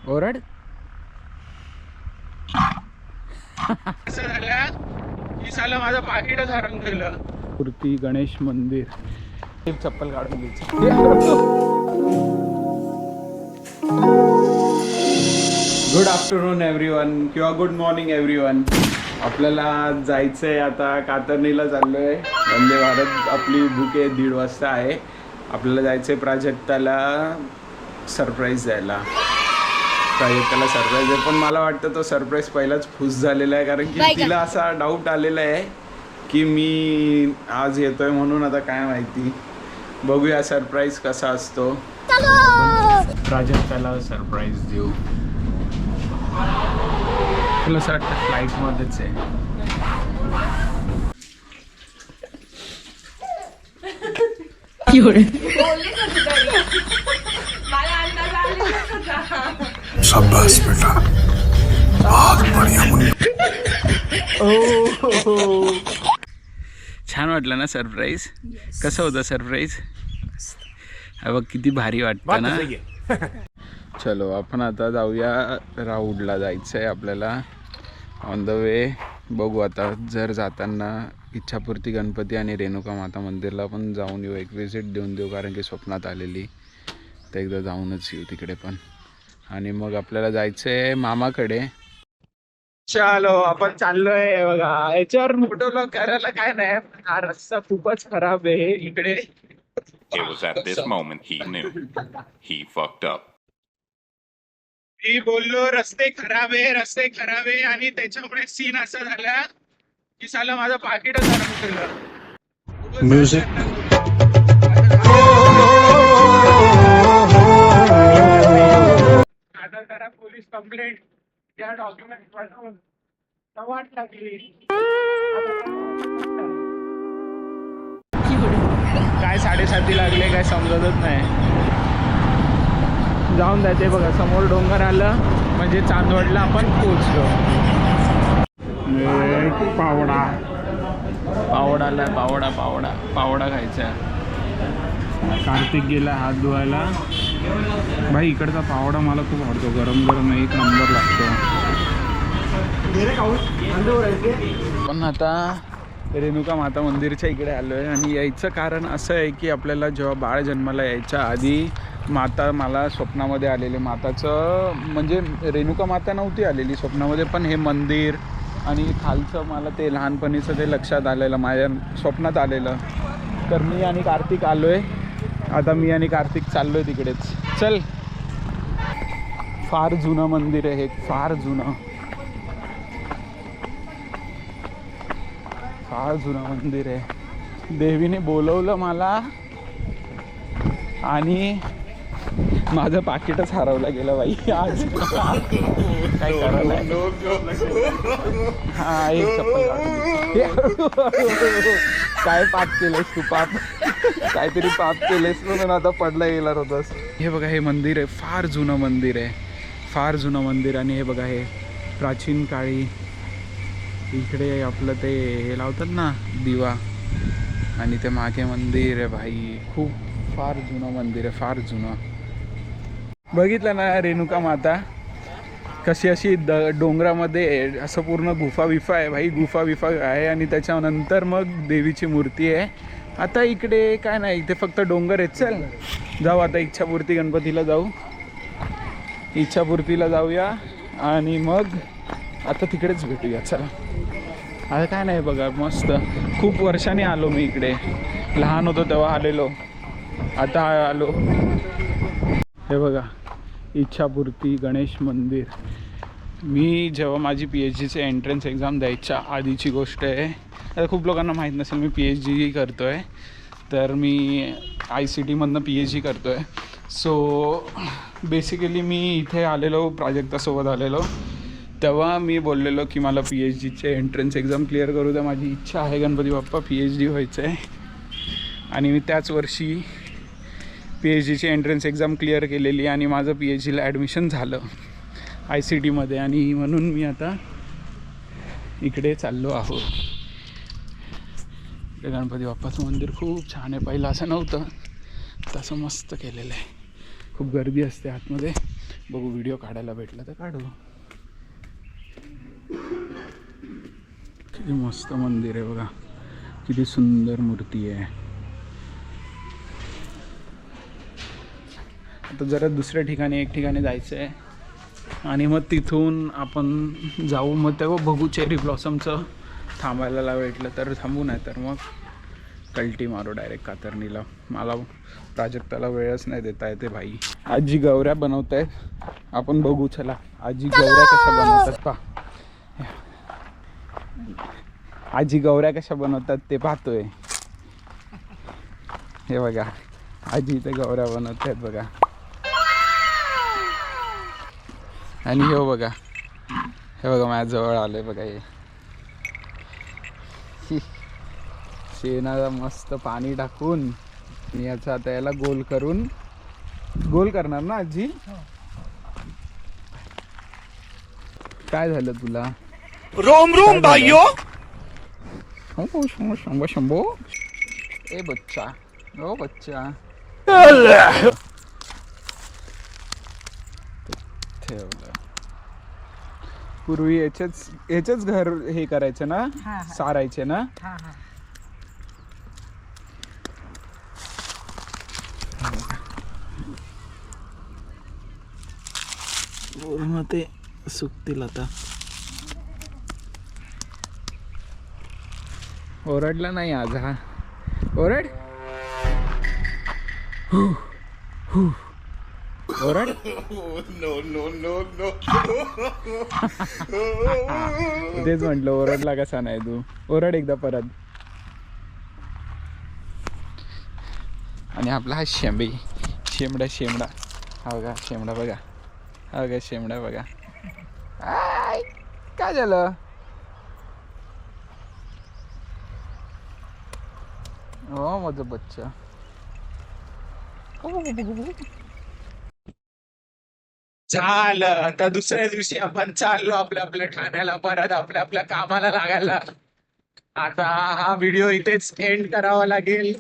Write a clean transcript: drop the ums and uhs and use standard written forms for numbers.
ओरड. असं झालं की साला माझं पाकिटच हरवून गेलं. मूर्ती गणेश मंदिर. चप्पल काढून घ्यायची. गुड आफ्टरनून एव्हरीवन किंवा गुड मॉर्निंग एव्हरीवन. आपल्याला जायचंय आता कातरणीला चाललोय. वंदे भारत आपली बुक आहे 1:30 वाजता आहे. आपल्याला जायचंय प्राजक्ताला सरप्राईज द्यायला. प्राजक्ताला सरप्राईज आहे, पण मला वाटतं तो सरप्राईज पहिलाच खुश झालेला आहे, कारण की तिला असा डाऊट आलेला आहे की मी आज येतोय म्हणून. आता काय माहिती, बघूया सरप्राईज कसा असतो. प्राजक्ताला सरप्राईज देऊ. तुला असं वाटतं फ्लाईटमध्येच आहे. शाबाश बेटा, बहुत बढ़िया मुन्ना. छान वाटलं ना सरप्राईज? कसं होतं सरप्राईज? बघ किती भारी वाटतं ना. चलो आपण आता जाऊया. राऊडला जायचं आहे आपल्याला. ऑन द वे बघू आता. जर जाताना इच्छापूर्ती गणपती आणि रेणुका माता मंदिरला पण जाऊन येऊ, एक विजिट देऊन देऊ, कारण की स्वप्नात आलेली. तर एकदा जाऊनच येऊ तिकडे पण. आणि मग आपल्याला जायचं आहे मामाकडे. चलो आपण चाललोय. बघा याच्यावर फोटो करायला काय नाही, हा रस्ता खूपच खराब आहे इकडे. It was at this moment he knew. He fucked up. मी बोललो रस्ते खराब आहे आणि त्याच्यामुळे सीन असा झाला की साला माझं पाकिटच हरवून गेलं. म्युझिक. आता जरा पोलीस कंप्लेंट या डॉक्युमेंट पाठवून वाट लागली. काय 7:30 लागले काय समजतच नाही. जाऊन द्या. ते बघा समोर डोंगर आलं म्हणजे चांदवडला आपण पोहोचलो. पावडा पावडाला पावडा खायचा. कार्तिक गेला हात धुवायला. भाई इकडचा पावडा मला खूप आवडतो. गरम गरम एक नंबर लागतो. पण आता रेणुका माता मंदिरच्या इकडे आलो आहे. आणि यायचं कारण असं आहे की आपल्याला जेव्हा बाळ जन्माला यायच्या आधी माता मला स्वप्नामध्ये आलेले. माताचं म्हणजे रेणुका माता नव्हती आलेली स्वप्नामध्ये, पण हे मंदिर आणि खालचं मला ते लहानपणीचं ते लक्षात आलेलं, माझ्या स्वप्नात आलेलं. तर मी आणि कार्तिक आलो आहे. आता मी आणि कार्तिक चाललो आहे तिकडेच. चल. फार जुनं मंदिर आहे हे, फार जुनं मंदिर आहे. देवीने बोलवलं मला आणि माझं पाकिटच हरवलं गेलं बाई आज. काय करायला. हा एक चप्पल काय पाप केलेस तू? काहीतरी पाप केलेस म्हणून आता पडला गेला होतास. हे बघा हे मंदिर आहे, फार जुनं मंदिर आहे, फार जुनं मंदिर. आणि हे बघा हे प्राचीन काळी इकडे आपलं ते हे लावतात ना दिवा, आणि ते मागे मंदिर आहे भाई. खूप फार जुनं मंदिर आहे, फार जुनं. बघितलं ना रेणुका माता कशी अशी डोंगरामध्ये असं पूर्ण गुफा विफा आहे भाई. गुफा विफा आहे आणि त्याच्यानंतर मग देवीची मूर्ती आहे. आता इकडे काय नाही, इथे फक्त डोंगर आहेत. चल जाऊ आता इच्छापूर्ती गणपतीला जाऊ. इच्छापूर्तीला जाऊया आणि मग आता तिकडेच भेटूया. चला. आता काय नाही बघा मस्त. खूप वर्षांनी आलो मी इकडे. लहान होतो तेव्हा आलेलो, आता आलो. हे बघा इच्छापूर्ती गणेश मंदिर. मी जेव्हा माझी PhDची एंट्रन्स एक्झाम द्यायच्या आधीची गोष्ट आहे. आता खूप लोकांना माहीत नसेल मी PhD करतो आहे. तर मी ICTमधनं PhD करतो आहे. सो बेसिकली मी इथे आलेलो प्राजक्तासोबत आलेलो. तेव्हा मी बोललेलो की मला PhDचे एंट्रन्स एक्झाम क्लिअर करू द्या, माझी इच्छा आहे गणपती बाप्पा PhD व्हायचं आहे. आणि मी त्याच वर्षी PhDची एंट्रन्स एक्झाम क्लिअर केलेली आणि माझं PhDला ॲडमिशन झालं ICTमध्ये. आणि म्हणून मी आता इकडे चाललो आहो. गणपती बाप्पाचं मंदिर खूप छान आहे. पहिलं असं नव्हतं, तसं मस्त केलेलं आहे. खूप गर्दी असते आतमध्ये. बघू व्हिडिओ काढायला भेटला तर काढू. किती मस्त मंदिर आहे बघा, किती सुंदर मूर्ती आहे. आता जरा दुसऱ्या ठिकाणी एक ठिकाणी जायचं आहे आणि मग तिथून आपण जाऊ. मग तेव्हा बघू चेरी ब्लॉसमचं थांबायला भेटलं तर थांबू, नाही तर मग कल्टी मारू डायरेक्ट कातरणीला. मला प्राजक्ताला वेळच नाही देता येते भाई. आजी गवऱ्या बनवत आहेत, आपण बघू. चला आजी गवऱ्या कशा बनवतात पा. आजी गवऱ्या कशा बनवतात ते पाहतोय. हे बघा आजी इथे गवऱ्या बनवत आहेत बघा. आणि हे बघा, हे बघा माझ्या जवळ आले बघा. हे शेणाला मस्त पाणी टाकून याचा आता याला गोल करून गोल करणार ना आजी. काय झालं तुला? रोम रोम भाइयों. शंभो शंभो शंभो शंभो. ए बच्चा, ओ बच्चा ठेवलं. पूर्वी याचेच घर हे करायचे ना, सारायचे ना. पूर्ण ते सुकतील आता. ओरडला नाही आज हा. ओरड ओरड. तेच म्हटलं ओरडला कसा नाही तू. ओरड एकदा परत. आणि आपला हा शेमडा हा बघा शेमडा बघा. हा बघा शेमडा बघा. काय झालं? हो माझं बच्चा. झालं आता दुसऱ्या दिवशी आपण चाललो आपल्या ठाण्याला परत आपल्या कामाला लागायला. आता हा व्हिडिओ इथेच एंड करावा लागेल.